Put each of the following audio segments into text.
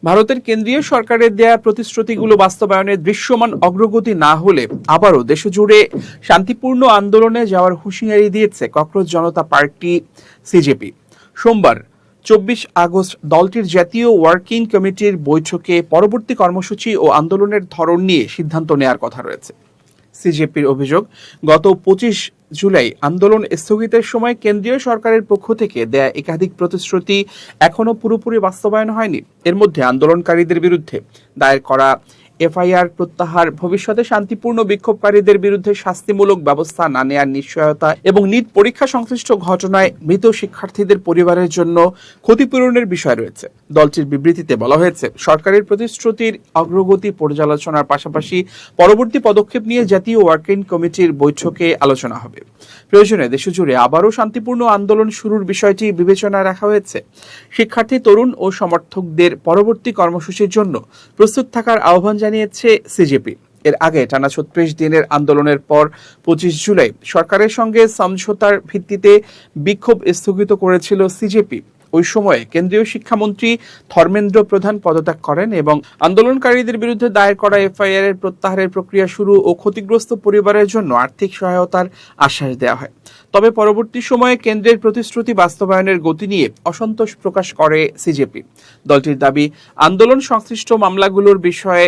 ভারতের কেন্দ্রীয় সরকারের দেয়া প্রতিশ্রুতিগুলো বাস্তবায়নে দৃশ্যমান অগ্রগতি না হলে আবারও দেশজুড়ে শান্তিপূর্ণ আন্দোলনে যাওয়ার হুঁশিয়ারি দিয়েছে ককরোচ জনতা পার্টি সিজেপি। সোমবার 24 আগস্ট দলটির জাতীয় ওয়ার্কিং কমিটির বৈঠকে পরবর্তী কর্মসূচি ও আন্দোলনের ধরন নিয়ে সিদ্ধান্ত নেওয়ার কথা রয়েছে। সিজেপির অভিযোগ, গত 25 জুলাই আন্দোলন স্থগিতের সময় কেন্দ্রীয় সরকারের পক্ষ থেকে দেয়া একাধিক প্রতিশ্রুতি এখনো পুরোপুরি বাস্তবায়ন হয়নি। এর মধ্যে আন্দোলনকারীদের বিরুদ্ধে দায়ের করা এফআইআর প্রত্যাহার, ভবিষ্যতে শান্তিপূর্ণ বিক্ষোভকারীদের বিরুদ্ধে শাস্তিমূলক ব্যবস্থা না নেয়ার নিশ্চয়তা এবং নিট পরীক্ষা সংশ্লিষ্ট ঘটনায় মৃত শিক্ষার্থীদের পরিবারের জন্য ক্ষতিপূরণের বিষয় রয়েছে। দলটির বিবৃতিতে বলা হয়েছে, সরকারের প্রতিশ্রুতির অগ্রগতি পর্যালোচনার পাশাপাশি পরবর্তী পদক্ষেপ নিয়ে জাতীয় ওয়ার্কিং কমিটির বৈঠকে আলোচনা হবে। প্রয়োজনে দেশজুড়ে আবারও শান্তিপূর্ণ আন্দোলন শুরুর বিষয়টি বিবেচনায় রাখা হয়েছে। শিক্ষার্থী, তরুণ ও সমর্থকদের পরবর্তী কর্মসূচির জন্য প্রস্তুত থাকার আহ্বান জানিয়েছে সিজেপি। এর আগে টানা 36 দিনের আন্দোলনের পর 25 জুলাই সরকারের সঙ্গে সমঝোতার ভিত্তিতে বিক্ষোভ স্থগিত করেছিল সিজেপি। ওই সময়ে কেন্দ্রীয় শিক্ষামন্ত্রী ধর্মেন্দ্র প্রধান পদত্যাগ করেন এবং আন্দোলনকারীদের বিরুদ্ধে দায়ের করা এফআইআর এর প্রত্যাহারের প্রক্রিয়া শুরু ও ক্ষতিগ্রস্ত পরিবারের জন্য আর্থিক সহায়তার আশ্বাস দেওয়া হয়। তবে পরবর্তী সময়ে কেন্দ্রের প্রতিশ্রুতি বাস্তবায়নের গতি নিয়ে অসন্তোষ প্রকাশ করে সিজেপি। দলটির দাবি, আন্দোলন সংশ্লিষ্ট মামলাগুলোর বিষয়ে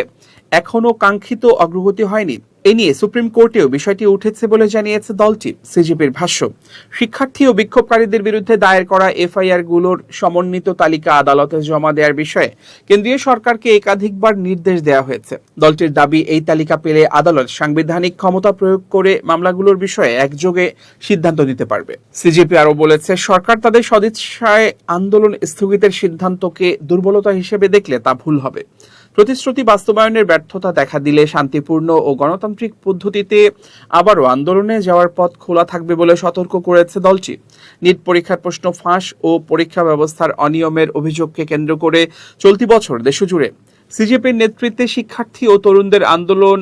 এখনো কাঙ্ক্ষিত অগ্রগতি হয়নি। এ নিয়ে সুপ্রিম কোর্টেও বিষয়টি উঠেছে বলে জানিয়েছে দলটি। সিজেপির ভাষ্য, শিক্ষার্থী ও বিক্ষোভকারীদের বিরুদ্ধে দায়ের করা এফআইআর গুলোর সমন্বিত তালিকা আদালতে জমা দেওয়ার বিষয়ে কেন্দ্রীয় সরকারকে একাধিকবার নির্দেশ দেওয়া হয়েছে। দলটির দাবি, এই তালিকা পেলে আদালত সাংবিধানিক ক্ষমতা প্রয়োগ করে মামলাগুলোর বিষয়ে একযোগে সিদ্ধান্ত নিতে পারবে। সিজেপি আরও বলেছে, সরকার তাদের সদিচ্ছায় আন্দোলন স্থগিতের সিদ্ধান্তকে দুর্বলতা হিসেবে দেখলে তা ভুল হবে। প্রতিশ্রুতি বাস্তবায়নের ব্যর্থতা দেখা দিলে শান্তিপূর্ণ ও গণতান্ত্রিক পদ্ধতিতে আবারও আন্দোলনে যাওয়ার পথ খোলা থাকবে বলে সতর্ক করেছে দলটি। নিট পরীক্ষার প্রশ্ন ফাঁস ও পরীক্ষা ব্যবস্থার অনিয়মের অভিযোগকে কেন্দ্র করে চলতি বছর দেশজুড়ে সিজেপির নেতৃত্বে শিক্ষার্থী ও তরুণদের আন্দোলন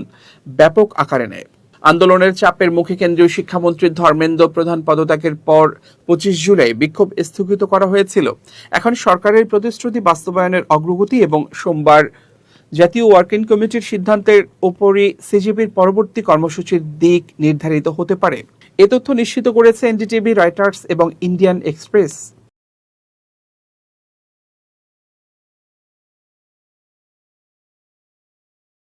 ব্যাপক আকারে নেয়। আন্দোলনের চাপের মুখে কেন্দ্রীয় শিক্ষামন্ত্রী ধর্মেন্দ্র প্রধান পদত্যাগের পর 25 জুলাই বিক্ষোভ স্থগিত করা হয়েছিল। এখন সরকারের প্রতিশ্রুতি বাস্তবায়নের অগ্রগতি এবং সোমবার জাতীয় ওয়ার্কিং কমিটির সিদ্ধান্তের উপরই সিজেপির পরবর্তী কর্মসূচির দিক নির্ধারিত হতে পারে। এ তথ্য নিশ্চিত করেছে এনডিটিভি, রয়টার্স এবং ইন্ডিয়ান এক্সপ্রেস।